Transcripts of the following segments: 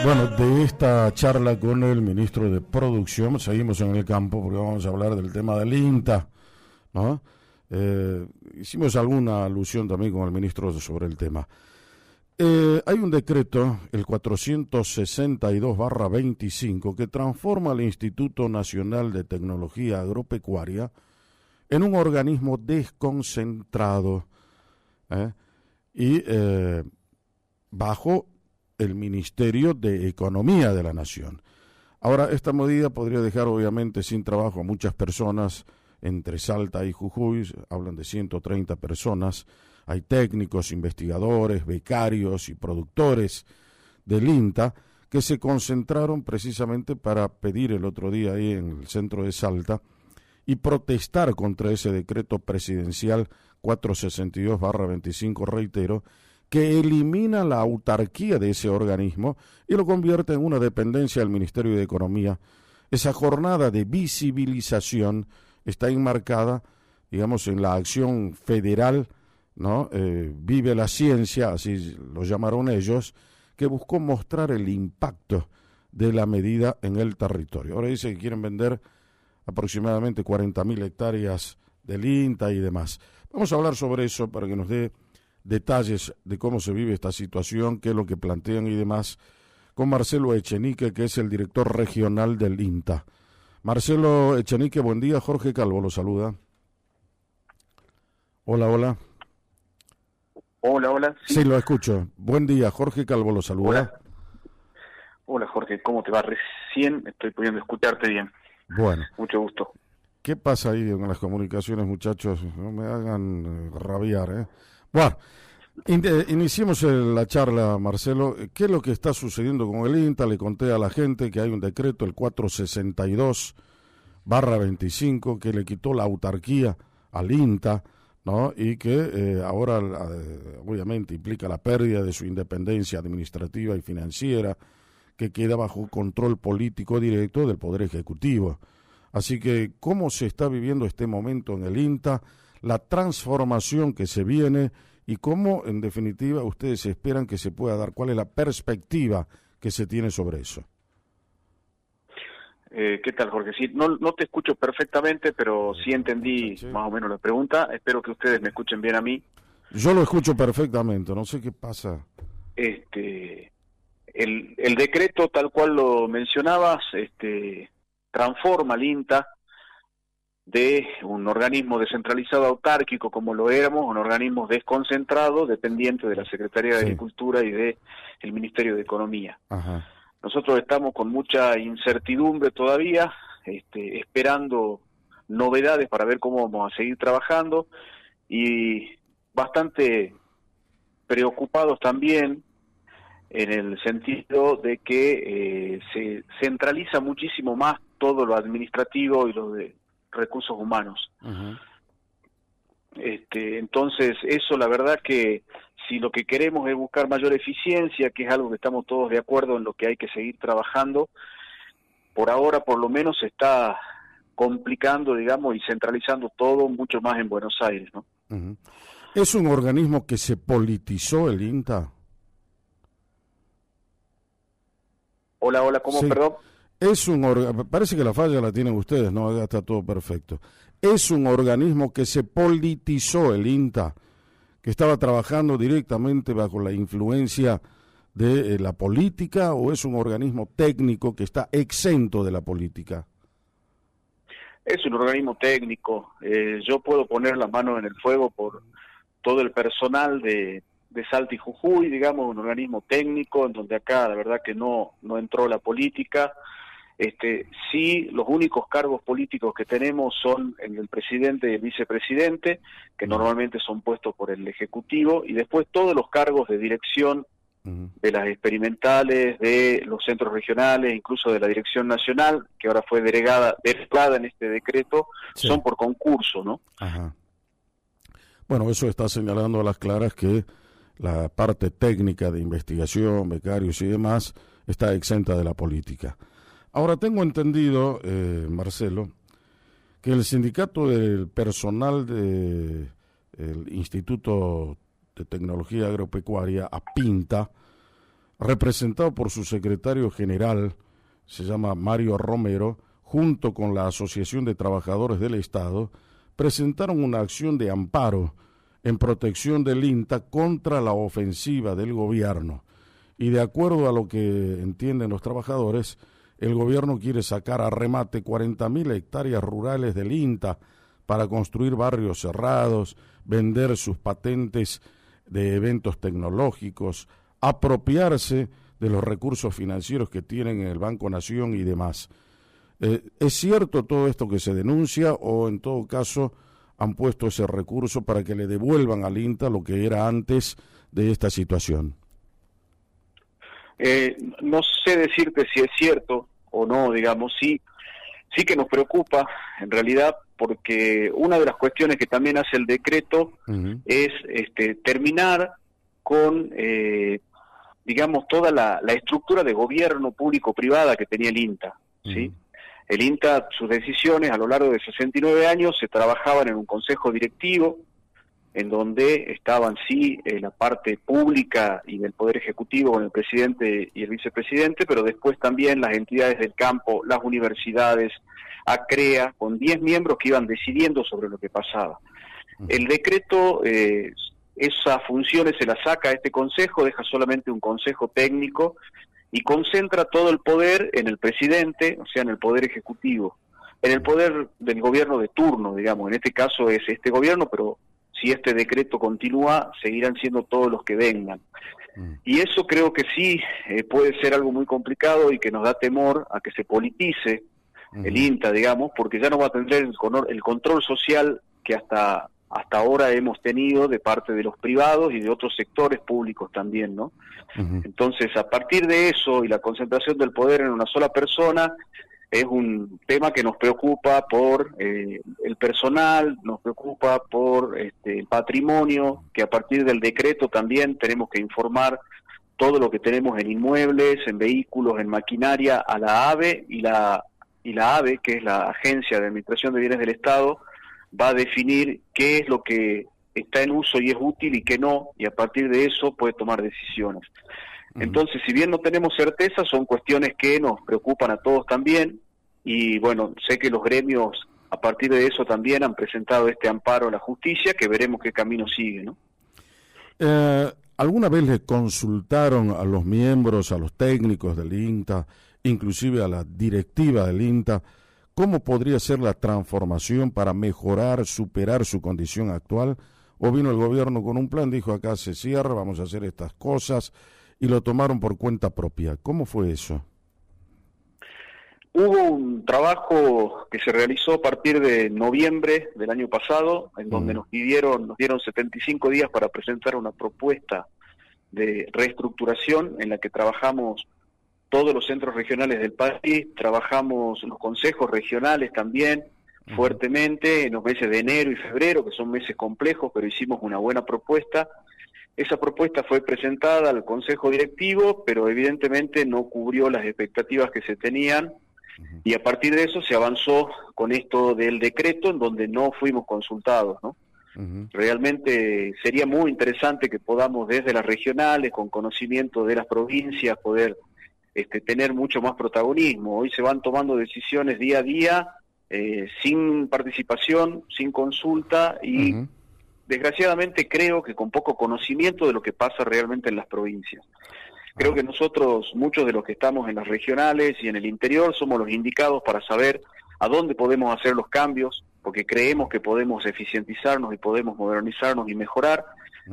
Bueno, de esta charla con el ministro de Producción, seguimos en el campo porque vamos a hablar del tema del INTA, ¿no? Hicimos alguna alusión también con el ministro sobre el tema. Hay un decreto, el 462/25, que transforma al Instituto Nacional de Tecnología Agropecuaria en un organismo desconcentrado y bajo el Ministerio de Economía de la Nación. Ahora, esta medida podría dejar obviamente sin trabajo a muchas personas entre Salta y Jujuy, hablan de 130 personas, hay técnicos, investigadores, becarios y productores del INTA que se concentraron precisamente para pedir el otro día ahí en el centro de Salta y protestar contra ese decreto presidencial 462/25, reitero, que elimina la autarquía de ese organismo y lo convierte en una dependencia del Ministerio de Economía. Esa jornada de visibilización está enmarcada, digamos, en la acción federal, ¿no? Vive la Ciencia, así lo llamaron ellos, que buscó mostrar el impacto de la medida en el territorio. Ahora dice que quieren vender aproximadamente 40.000 hectáreas del INTA y demás. Vamos a hablar sobre eso para que nos dé detalles de cómo se vive esta situación, qué es lo que plantean y demás, con Marcelo Echenique, que es el director regional del INTA. Marcelo Echenique, buen día. Jorge Calvo lo saluda. Hola, hola. Hola, hola. Sí, lo escucho. Buen día, Jorge Calvo lo saluda. Hola. Hola, Jorge, ¿cómo te va? Recién estoy pudiendo escucharte bien. Bueno. Mucho gusto. ¿Qué pasa ahí en las comunicaciones, muchachos? No me hagan rabiar, ¿eh? Bueno, iniciemos la charla, Marcelo. ¿Qué es lo que está sucediendo con el INTA? Le conté a la gente que hay un decreto, el 462/25, que le quitó la autarquía al INTA, ¿no? Y que ahora obviamente implica la pérdida de su independencia administrativa y financiera, que queda bajo control político directo del Poder Ejecutivo. Así que, ¿cómo se está viviendo este momento en el INTA, la transformación que se viene y cómo, en definitiva, ustedes esperan que se pueda dar? ¿Cuál es la perspectiva que se tiene sobre eso? ¿Qué tal, Jorge? Sí, no te escucho perfectamente, pero sí entendí más o menos la pregunta. Espero que ustedes me escuchen bien a mí. Yo lo escucho perfectamente, no sé qué pasa. El decreto, tal cual lo mencionabas, transforma al INTA de un organismo descentralizado autárquico como lo éramos, un organismo desconcentrado, dependiente de la Secretaría de Agricultura y del Ministerio de Economía. Ajá. Nosotros estamos con mucha incertidumbre todavía, esperando novedades para ver cómo vamos a seguir trabajando y bastante preocupados también en el sentido de que se centraliza muchísimo más todo lo administrativo y lo de recursos humanos. Uh-huh. Entonces, eso la verdad que si lo que queremos es buscar mayor eficiencia, que es algo que estamos todos de acuerdo en lo que hay que seguir trabajando, por ahora por lo menos se está complicando, digamos, y centralizando todo mucho más en Buenos Aires, ¿no? Uh-huh. ¿Es un organismo que se politizó el INTA? Hola, ¿cómo? Sí. Perdón. Parece que la falla la tienen ustedes, ¿no? Ya está todo perfecto. ¿Es un organismo que se politizó el INTA, que estaba trabajando directamente bajo la influencia de la política, o es un organismo técnico que está exento de la política? Es un organismo técnico. Yo puedo poner la mano en el fuego por todo el personal de Salta y Jujuy, digamos, un organismo técnico, en donde acá la verdad que no entró la política. Sí, los únicos cargos políticos que tenemos son el del presidente y el vicepresidente, que normalmente son puestos por el Ejecutivo, y después todos los cargos de dirección de las experimentales, de los centros regionales, incluso de la Dirección Nacional, que ahora fue derogada en este decreto, son por concurso, ¿no? Ajá. Bueno, eso está señalando a las claras que la parte técnica de investigación, becarios y demás, está exenta de la política. Ahora, tengo entendido, Marcelo, que el sindicato del personal del Instituto de Tecnología Agropecuaria, APINTA, representado por su secretario general, se llama Mario Romero, junto con la Asociación de Trabajadores del Estado, presentaron una acción de amparo en protección del INTA contra la ofensiva del gobierno. Y de acuerdo a lo que entienden los trabajadores, el gobierno quiere sacar a remate 40.000 hectáreas rurales del INTA para construir barrios cerrados, vender sus patentes de eventos tecnológicos, apropiarse de los recursos financieros que tienen en el Banco Nación y demás. ¿Es cierto todo esto que se denuncia o en todo caso han puesto ese recurso para que le devuelvan al INTA lo que era antes de esta situación? No sé decirte si es cierto o no, digamos, sí que nos preocupa en realidad, porque una de las cuestiones que también hace el decreto es terminar con, digamos, toda la estructura de gobierno público-privada que tenía el INTA, ¿sí? El INTA, sus decisiones a lo largo de 69 años se trabajaban en un consejo directivo, en donde estaban la parte pública y del Poder Ejecutivo con el presidente y el vicepresidente, pero después también las entidades del campo, las universidades, ACREA, con 10 miembros que iban decidiendo sobre lo que pasaba. El decreto, esas funciones se las saca a este consejo, deja solamente un consejo técnico y concentra todo el poder en el presidente, o sea, en el Poder Ejecutivo, en el poder del gobierno de turno, digamos. En este caso es este gobierno, pero si este decreto continúa, seguirán siendo todos los que vengan. Y eso creo que sí puede ser algo muy complicado y que nos da temor a que se politice el INTA, digamos, porque ya no va a tener el control social que hasta ahora hemos tenido de parte de los privados y de otros sectores públicos también, ¿no? Entonces, a partir de eso y la concentración del poder en una sola persona, es un tema que nos preocupa por el personal, nos preocupa por el patrimonio, que a partir del decreto también tenemos que informar todo lo que tenemos en inmuebles, en vehículos, en maquinaria, a la AVE, y la AVE, que es la Agencia de Administración de Bienes del Estado, va a definir qué es lo que está en uso y es útil y qué no, y a partir de eso puede tomar decisiones. Entonces, si bien no tenemos certeza, son cuestiones que nos preocupan a todos también, y bueno, sé que los gremios a partir de eso también han presentado este amparo a la justicia, que veremos qué camino sigue, ¿no? ¿Alguna vez le consultaron a los miembros, a los técnicos del INTA, inclusive a la directiva del INTA, cómo podría ser la transformación para mejorar, superar su condición actual? ¿O vino el gobierno con un plan, dijo acá se cierra, vamos a hacer estas cosas, y lo tomaron por cuenta propia? ¿Cómo fue eso? Hubo un trabajo que se realizó a partir de noviembre del año pasado, en donde nos dieron 75 días para presentar una propuesta de reestructuración en la que trabajamos todos los centros regionales del país, trabajamos los consejos regionales también fuertemente en los meses de enero y febrero, que son meses complejos, pero hicimos una buena propuesta. Esa propuesta fue presentada al Consejo Directivo, pero evidentemente no cubrió las expectativas que se tenían, y a partir de eso se avanzó con esto del decreto, en donde no fuimos consultados, ¿no? Realmente sería muy interesante que podamos desde las regionales, con conocimiento de las provincias, poder tener mucho más protagonismo. Hoy se van tomando decisiones día a día, sin participación, sin consulta, y desgraciadamente creo que con poco conocimiento de lo que pasa realmente en las provincias. Creo que nosotros, muchos de los que estamos en las regionales y en el interior, somos los indicados para saber a dónde podemos hacer los cambios, porque creemos que podemos eficientizarnos y podemos modernizarnos y mejorar,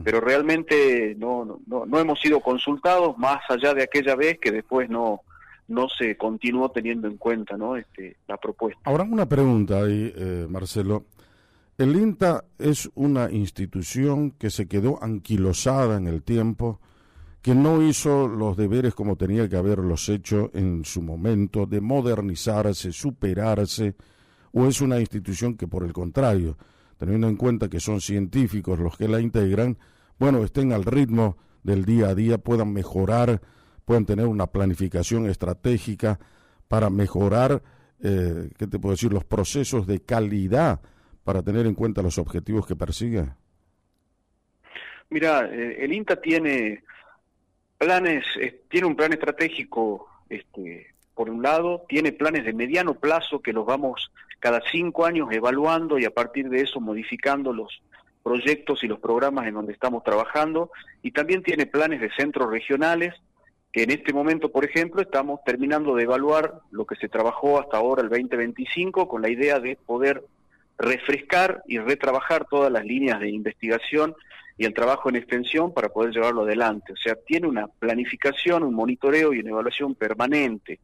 pero realmente no hemos sido consultados, más allá de aquella vez que después no se continuó teniendo en cuenta, ¿no? La propuesta. Ahora una pregunta ahí, Marcelo. El INTA es una institución que se quedó anquilosada en el tiempo, que no hizo los deberes como tenía que haberlos hecho en su momento, de modernizarse, superarse, o es una institución que, por el contrario, teniendo en cuenta que son científicos los que la integran, bueno, estén al ritmo del día a día, puedan mejorar, puedan tener una planificación estratégica para mejorar, ¿qué te puedo decir?, los procesos de calidad para tener en cuenta los objetivos que persigue? Mira, el INTA tiene Planes, tiene un plan estratégico, por un lado, tiene planes de mediano plazo que los vamos cada 5 años evaluando y a partir de eso modificando los proyectos y los programas en donde estamos trabajando, y también tiene planes de centros regionales que en este momento, por ejemplo, estamos terminando de evaluar lo que se trabajó hasta ahora el 2025 con la idea de poder refrescar y retrabajar todas las líneas de investigación y el trabajo en extensión para poder llevarlo adelante. O sea, tiene una planificación, un monitoreo y una evaluación permanente.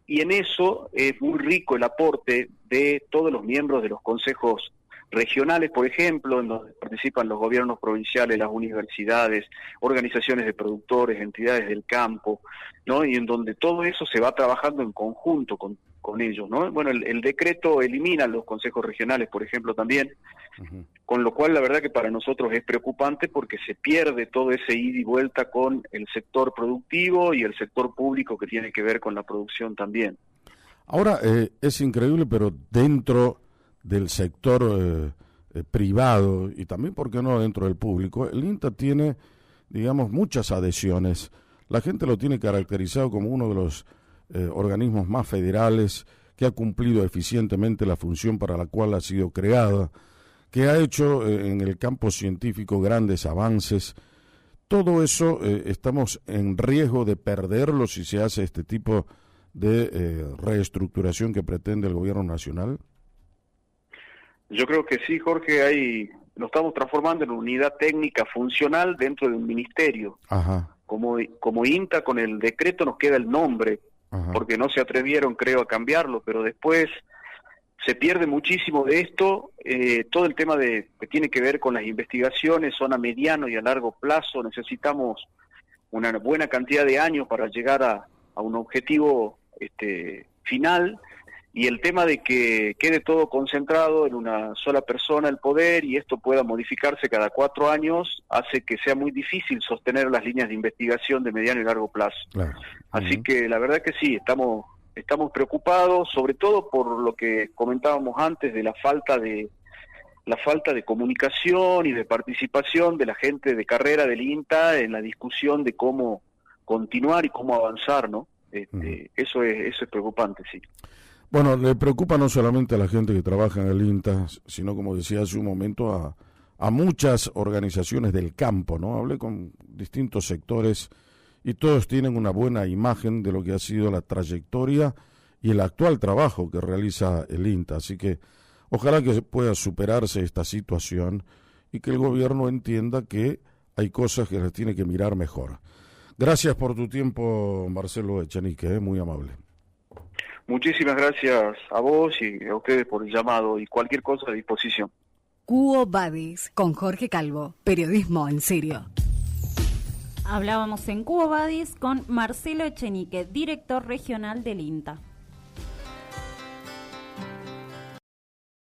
Y en eso es muy rico el aporte de todos los miembros de los consejos regionales, por ejemplo, en donde participan los gobiernos provinciales, las universidades, organizaciones de productores, entidades del campo, ¿no? Y en donde todo eso se va trabajando en conjunto con ellos, ¿no? Bueno, el decreto elimina los consejos regionales, por ejemplo, también, con lo cual la verdad que para nosotros es preocupante porque se pierde todo ese ida y vuelta con el sector productivo y el sector público que tiene que ver con la producción también. Ahora, es increíble, pero dentro del sector privado y también, ¿por qué no, dentro del público? El INTA tiene, digamos, muchas adhesiones. La gente lo tiene caracterizado como uno de los organismos más federales, que ha cumplido eficientemente la función para la cual ha sido creada, que ha hecho en el campo científico grandes avances. Todo eso estamos en riesgo de perderlo si se hace este tipo de reestructuración que pretende el gobierno nacional. Yo creo que sí, Jorge, lo estamos transformando en una unidad técnica funcional dentro de un ministerio. Ajá. Como INTA, con el decreto nos queda el nombre, ajá, porque no se atrevieron, creo, a cambiarlo, pero después se pierde muchísimo de esto. Todo el tema que tiene que ver con las investigaciones son a mediano y a largo plazo. Necesitamos una buena cantidad de años para llegar a un objetivo final. Y el tema de que quede todo concentrado en una sola persona el poder y esto pueda modificarse cada 4 años hace que sea muy difícil sostener las líneas de investigación de mediano y largo plazo. Claro. Así que la verdad que sí, estamos preocupados, sobre todo por lo que comentábamos antes de la falta de comunicación y de participación de la gente de carrera del INTA en la discusión de cómo continuar y cómo avanzar, ¿no? Eso es preocupante, sí. Bueno, le preocupa no solamente a la gente que trabaja en el INTA, sino, como decía hace un momento, a muchas organizaciones del campo, ¿no? Hablé con distintos sectores y todos tienen una buena imagen de lo que ha sido la trayectoria y el actual trabajo que realiza el INTA. Así que ojalá que pueda superarse esta situación y que el gobierno entienda que hay cosas que les tiene que mirar mejor. Gracias por tu tiempo, Marcelo Echenique, muy amable. Muchísimas gracias a vos y a ustedes por el llamado y cualquier cosa a disposición. Quo Vadis con Jorge Calvo, periodismo en serio. Hablábamos en Quo Vadis con Marcelo Echenique, director regional del INTA.